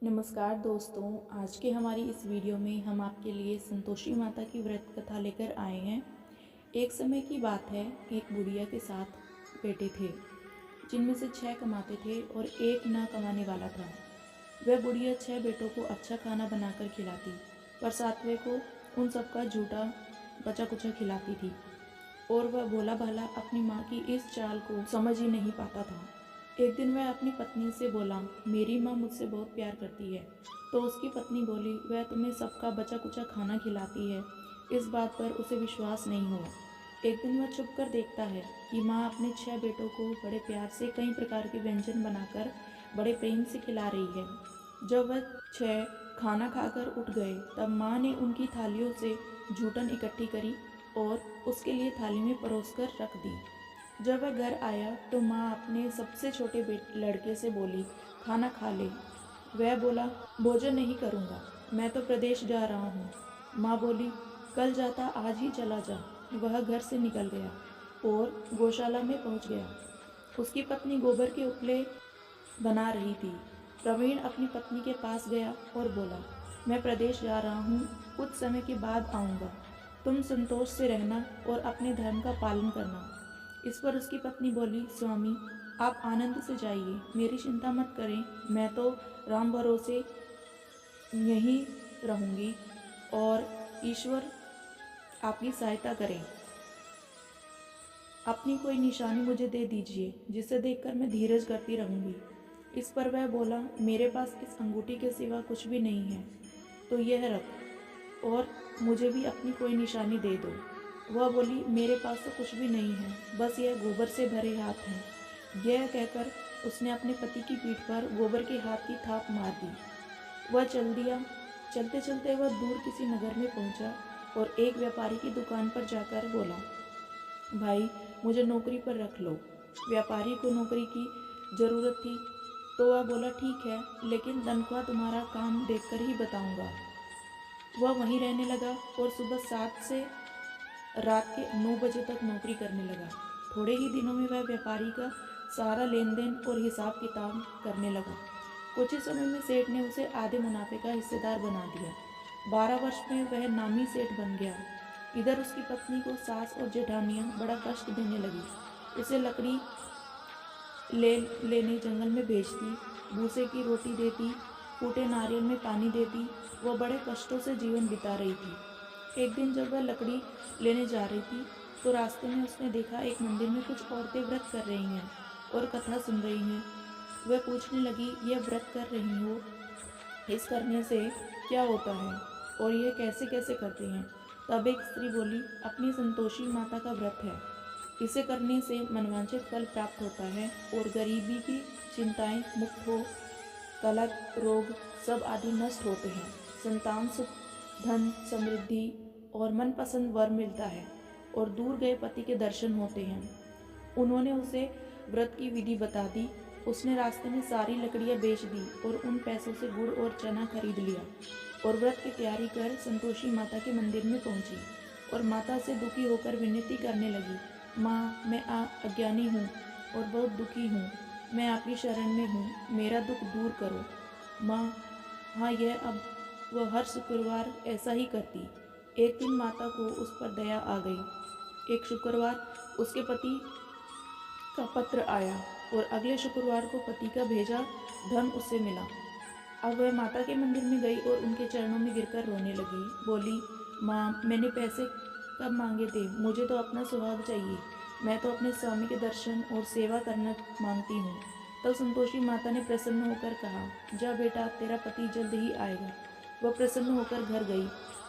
नमस्कार दोस्तों, आज के हमारी इस वीडियो में हम आपके लिए संतोषी माता की व्रत कथा लेकर आए हैं। एक समय की बात है, एक बुढ़िया के 7 बेटे थे, जिनमें से 6 कमाते थे और एक ना कमाने वाला था। वह बुढ़िया 6 बेटों को अच्छा खाना बनाकर खिलाती, पर 7वें को उन सबका झूठा बचा कुचा खिलाती थी और वह भोला भाला अपनी माँ की इस चाल को समझ ही नहीं पाता था। एक दिन वह अपनी पत्नी से बोला, मेरी माँ मुझसे बहुत प्यार करती है। तो उसकी पत्नी बोली, वह तुम्हें सबका बचा कुचा खाना खिलाती है। इस बात पर उसे विश्वास नहीं हुआ। एक दिन वह छुप कर देखता है कि माँ अपने 6 बेटों को बड़े प्यार से कई प्रकार के व्यंजन बनाकर बड़े प्रेम से खिला रही है। जब वह 6 खाना खाकर उठ गए, तब माँ ने उनकी थालियों से जूठन इकट्ठी करी और उसके लिए थाली में परोसकर रख दी। जब वह घर आया तो माँ अपने सबसे छोटे लड़के से बोली, खाना खा ले। वह बोला, भोजन नहीं करूँगा, मैं तो प्रदेश जा रहा हूँ। माँ बोली, कल जाता आज ही चला जा। वह घर से निकल गया और गौशाला में पहुँच गया। उसकी पत्नी गोबर के उपले बना रही थी। प्रवीण अपनी पत्नी के पास गया और बोला, मैं प्रदेश जा रहा हूँ, कुछ समय के बाद आऊँगा। तुम संतोष से रहना और अपने धर्म का पालन करना। इस पर उसकी पत्नी बोली, स्वामी आप आनंद से जाइए, मेरी चिंता मत करें, मैं तो राम भरोसे यहीं रहूँगी और ईश्वर आपकी सहायता करें। अपनी कोई निशानी मुझे दे दीजिए, जिसे देखकर मैं धीरज करती रहूँगी। इस पर वह बोला, मेरे पास इस अंगूठी के सिवा कुछ भी नहीं है, तो यह रख और मुझे भी अपनी कोई निशानी दे दो। वह बोली, मेरे पास तो कुछ भी नहीं है, बस यह गोबर से भरे हाथ हैं। यह कहकर उसने अपने पति की पीठ पर गोबर के हाथ की थाप मार दी। वह चल दिया। चलते चलते वह दूर किसी नगर में पहुंचा और एक व्यापारी की दुकान पर जाकर बोला, भाई मुझे नौकरी पर रख लो। व्यापारी को नौकरी की ज़रूरत थी, तो वह बोला, ठीक है, लेकिन तनख्वाह तुम्हारा काम देखकर ही बताऊंगा। वह वहीं रहने लगा और सुबह 7 से रात के 9 बजे तक नौकरी करने लगा। थोड़े ही दिनों में वह व्यापारी का सारा लेन देन और हिसाब किताब करने लगा। कुछ ही समय में सेठ ने उसे आधे मुनाफे का हिस्सेदार बना दिया। 12 वर्ष में वह नामी सेठ बन गया। इधर उसकी पत्नी को सास और जेठानियां बड़ा कष्ट देने लगी। उसे लकड़ी लेने जंगल में भेजती, भूसे की रोटी देती, फूटे नारियल में पानी देती। वह बड़े कष्टों से जीवन बिता रही थी। एक दिन जब वह लकड़ी लेने जा रही थी, तो रास्ते में उसने देखा एक मंदिर में कुछ औरतें व्रत कर रही हैं और कथा सुन रही हैं। वह पूछने लगी, यह व्रत कर रही हो, इस करने से क्या होता है और यह कैसे कैसे करते हैं? तब एक स्त्री बोली, अपनी संतोषी माता का व्रत है, इसे करने से मनवांछित फल प्राप्त होता है और गरीबी की चिंताएं मुक्त हो, कलह रोग सब आदि नष्ट होते हैं, संतान सुख, धन समृद्धि और मनपसंद वर मिलता है और दूर गए पति के दर्शन होते हैं। उन्होंने उसे व्रत की विधि बता दी। उसने रास्ते में सारी लकड़ियां बेच दी और उन पैसों से गुड़ और चना खरीद लिया और व्रत की तैयारी कर संतोषी माता के मंदिर में पहुंची और माता से दुखी होकर विनती करने लगी, माँ मैं अज्ञानी हूँ और बहुत दुखी हूँ, मैं आपकी शरण में हूँ, मेरा दुख दूर करो। माँ हाँ, यह अब वह हर शुक्रवार ऐसा ही करती। एक दिन माता को उस पर दया आ गई। एक शुक्रवार उसके पति का पत्र आया और अगले शुक्रवार को पति का भेजा धन उसे मिला। अब वह माता के मंदिर में गई और उनके चरणों में गिरकर रोने लगी। बोली, माँ मैंने पैसे कब मांगे थे, मुझे तो अपना सुहाग चाहिए, मैं तो अपने स्वामी के दर्शन और सेवा करना मांगती हूँ। तब संतोषी माता ने प्रसन्न होकर कहा, जा बेटा, तेरा पति जल्द ही आएगा। वह प्रसन्न होकर घर गई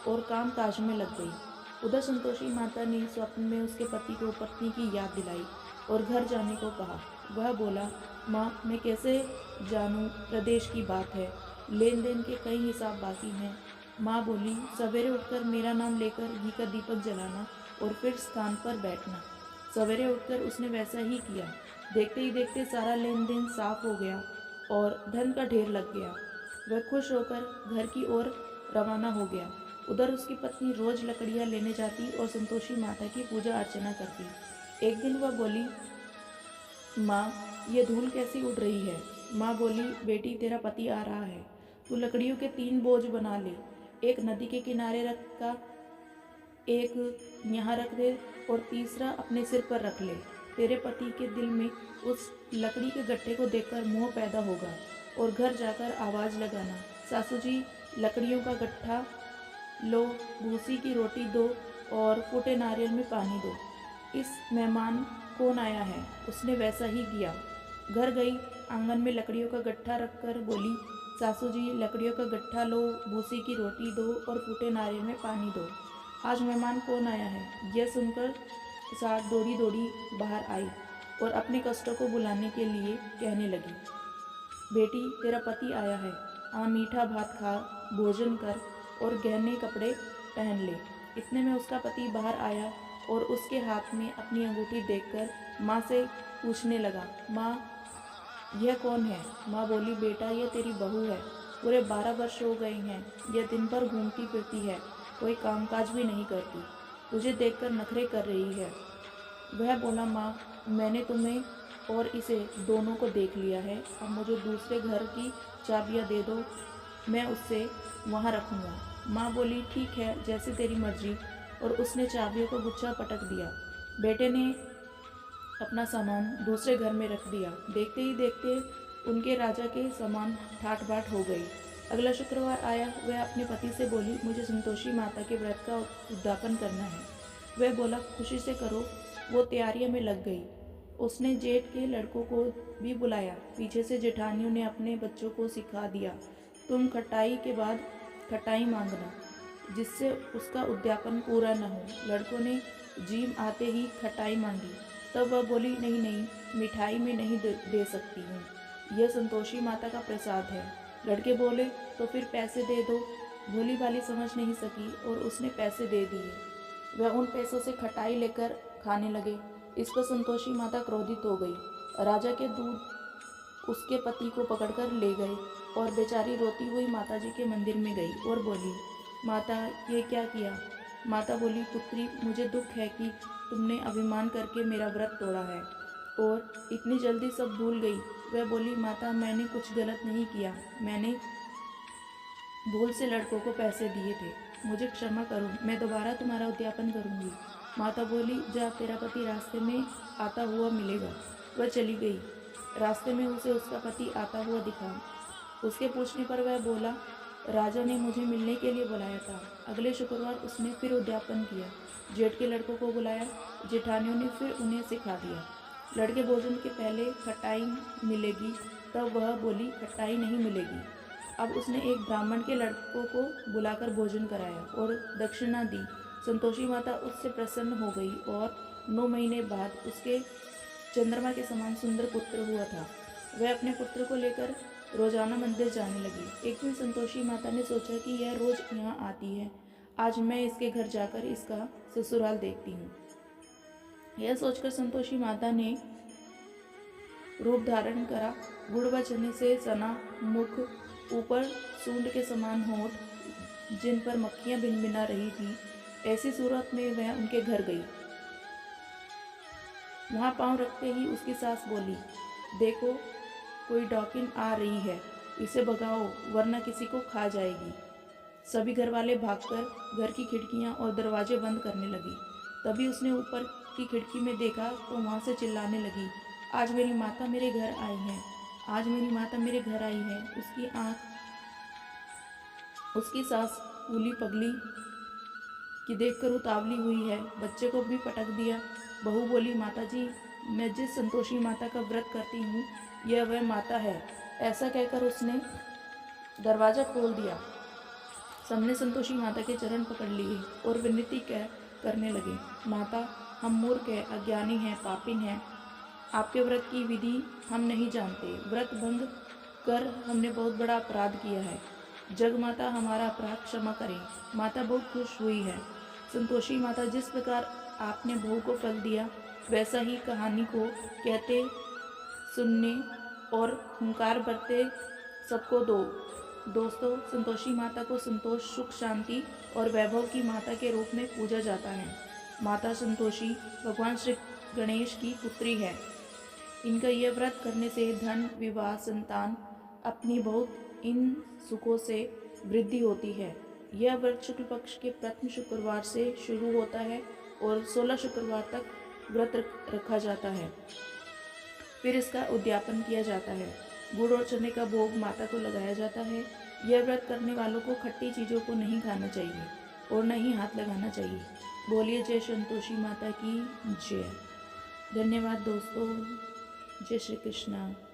और काम काज में लग गई। उधर संतोषी माता ने स्वप्न में उसके पति को पत्नी की याद दिलाई और घर जाने को कहा। वह बोला, माँ मैं कैसे जानूँ, प्रदेश की बात है, लेन देन के कई हिसाब बाकी हैं। माँ बोली, सवेरे उठकर मेरा नाम लेकर घी का दीपक जलाना और फिर स्थान पर बैठना। सवेरे उठकर उसने वैसा ही किया। देखते ही देखते सारा लेन देन साफ हो गया और धन का ढेर लग गया। वह खुश होकर घर की ओर रवाना हो गया। उधर उसकी पत्नी रोज लकड़ियाँ लेने जाती और संतोषी माता की पूजा अर्चना करती। एक दिन वह बोली, माँ ये धूल कैसी उड़ रही है? माँ बोली, बेटी तेरा पति आ रहा है, तू लकड़ियों के 3 बोझ बना ले, एक नदी के किनारे रखा, एक यहाँ रख दे और तीसरा अपने सिर पर रख ले। तेरे पति के दिल में उस लकड़ी के गट्ठे को देखकर मोह पैदा होगा और घर जाकर आवाज़ लगाना, सासू जी लकड़ियों का गट्ठा लो, भूसी की रोटी दो और फूटे नारियल में पानी दो। इस मेहमान कौन आया है? उसने वैसा ही किया। घर गई, आंगन में लकड़ियों का गट्ठा रखकर बोली, सासू जी लकड़ियों का गट्ठा लो, भूसी की रोटी दो और फूटे नारियल में पानी दो। आज मेहमान कौन आया है? यह सुनकर सास दौड़ी दौड़ी बाहर आई और अपने कष्टों को बुलाने के लिए कहने लगी, बेटी तेरा पति आया है, आ मीठा भात खा, भोजन कर और गहने कपड़े पहन ले। इतने में उसका पति बाहर आया और उसके हाथ में अपनी अंगूठी देखकर माँ से पूछने लगा, माँ यह कौन है? माँ बोली, बेटा यह तेरी बहू है, पूरे 12 वर्ष हो गए हैं, यह दिन भर घूमती फिरती है, कोई कामकाज भी नहीं करती, तुझे देखकर नखरे कर रही है। वह बोला, माँ मैंने तुम्हें और इसे दोनों को देख लिया है, अब मुझे दूसरे घर की चाबियाँ दे दो, मैं उससे वहाँ रखूँगा। माँ बोली, ठीक है जैसे तेरी मर्जी, और उसने चाबियों को गुच्छा पटक दिया। बेटे ने अपना सामान दूसरे घर में रख दिया। देखते ही देखते उनके राजा के सामान ठाट बाट हो गई। अगला शुक्रवार आया, वह अपने पति से बोली, मुझे संतोषी माता के व्रत का उद्यापन करना है। वह बोला, खुशी से करो। वो तैयारियों में लग गई। उसने जेठ के लड़कों को भी बुलाया। पीछे से जेठानियों ने अपने बच्चों को सिखा दिया, तुम खटाई के बाद खटाई मांगना, जिससे उसका उद्यापन पूरा न हो। लड़कों ने जीम आते ही खटाई मांगी। तब वह बोली, नहीं नहीं, मिठाई में नहीं दे सकती हूँ, यह संतोषी माता का प्रसाद है। लड़के बोले, तो फिर पैसे दे दो। भोली भाली समझ नहीं सकी और उसने पैसे दे दिए। वह उन पैसों से खटाई लेकर खाने लगे। इस पर संतोषी माता क्रोधित हो गई। राजा के दूत उसके पति को पकड़कर ले गए और बेचारी रोती हुई माता जी के मंदिर में गई और बोली, माता ये क्या किया? माता बोली, पुत्री मुझे दुख है कि तुमने अभिमान करके मेरा व्रत तोड़ा है और इतनी जल्दी सब भूल गई। वह बोली, माता मैंने कुछ गलत नहीं किया, मैंने भूल से लड़कों को पैसे दिए थे, मुझे क्षमा करो, मैं दोबारा तुम्हारा उद्यापन करूंगी। माता बोली, जा तेरा पति रास्ते में आता हुआ मिलेगा। वह चली गई। रास्ते में उसे उसका पति आता हुआ दिखा। उसके पूछने पर वह बोला, राजा ने मुझे मिलने के लिए बुलाया था। अगले शुक्रवार उसने फिर उद्यापन किया। जेठ के लड़कों को बुलाया। जेठानियों ने फिर उन्हें सिखा दिया। लड़के भोजन के पहले खटाई मिलेगी, तब वह बोली, खटाई नहीं मिलेगी। अब उसने एक ब्राह्मण के लड़कों को बुलाकर भोजन कराया और दक्षिणा दी। संतोषी माता उससे प्रसन्न हो गई और 9 महीने बाद उसके चंद्रमा के समान सुंदर पुत्र हुआ था। वह अपने पुत्र को लेकर रोजाना मंदिर जाने लगी। एक दिन संतोषी माता ने सोचा कि यह रोज यहाँ आती है, आज मैं इसके घर जाकर इसका ससुराल देखती हूँ। यह सोचकर संतोषी माता ने रूप धारण करा। गुड़ व चने से सना मुख, ऊपर सूंड के समान होठ, जिन पर मक्खियां भिनभिना रही थी, ऐसी सूरत में वह उनके घर गई। वहां पांव रखते ही उसकी सास बोली, देखो कोई डॉकिन आ रही है, इसे भगाओ वरना किसी को खा जाएगी। सभी घर वाले भागकर घर की खिड़कियां और दरवाजे बंद करने लगी। तभी उसने ऊपर की खिड़की में देखा तो वहां से चिल्लाने लगी, आज मेरी माता मेरे घर आई है, आज मेरी माता मेरे घर आई है। उसकी आंख उसकी सास फूली पगली कि देखकर उतावली हुई है। बच्चे को भी पटक दिया। बहू बोली, माता जी मैं जिस संतोषी माता का व्रत करती हूँ, यह वह माता है। ऐसा कहकर उसने दरवाज़ा खोल दिया। सबने संतोषी माता के चरण पकड़ लिए और विनती करने लगे, माता हम मूर्ख हैं, अज्ञानी हैं, पापिन हैं, आपके व्रत की विधि हम नहीं जानते, व्रत भंग कर हमने बहुत बड़ा अपराध किया है, जग माता हमारा अपराध क्षमा करें। माता बहुत खुश हुई है। संतोषी माता जिस प्रकार आपने बहू को फल दिया, वैसा ही कहानी को कहते सुनने और हुंकार भरते सबको दो। दोस्तों, संतोषी माता को संतोष, सुख, शांति और वैभव की माता के रूप में पूजा जाता है। माता संतोषी भगवान श्री गणेश की पुत्री है। इनका यह व्रत करने से धन, विवाह, संतान, अपनी बहुत इन सुखों से वृद्धि होती है। यह व्रत शुक्ल पक्ष के प्रथम शुक्रवार से शुरू होता है और 16 शुक्रवार तक व्रत रखा जाता है। फिर इसका उद्यापन किया जाता है। गुड़ और चने का भोग माता को लगाया जाता है। यह व्रत करने वालों को खट्टी चीज़ों को नहीं खाना चाहिए और न ही हाथ लगाना चाहिए। बोलिए जय संतोषी माता की जय। धन्यवाद दोस्तों। जय श्री कृष्णा।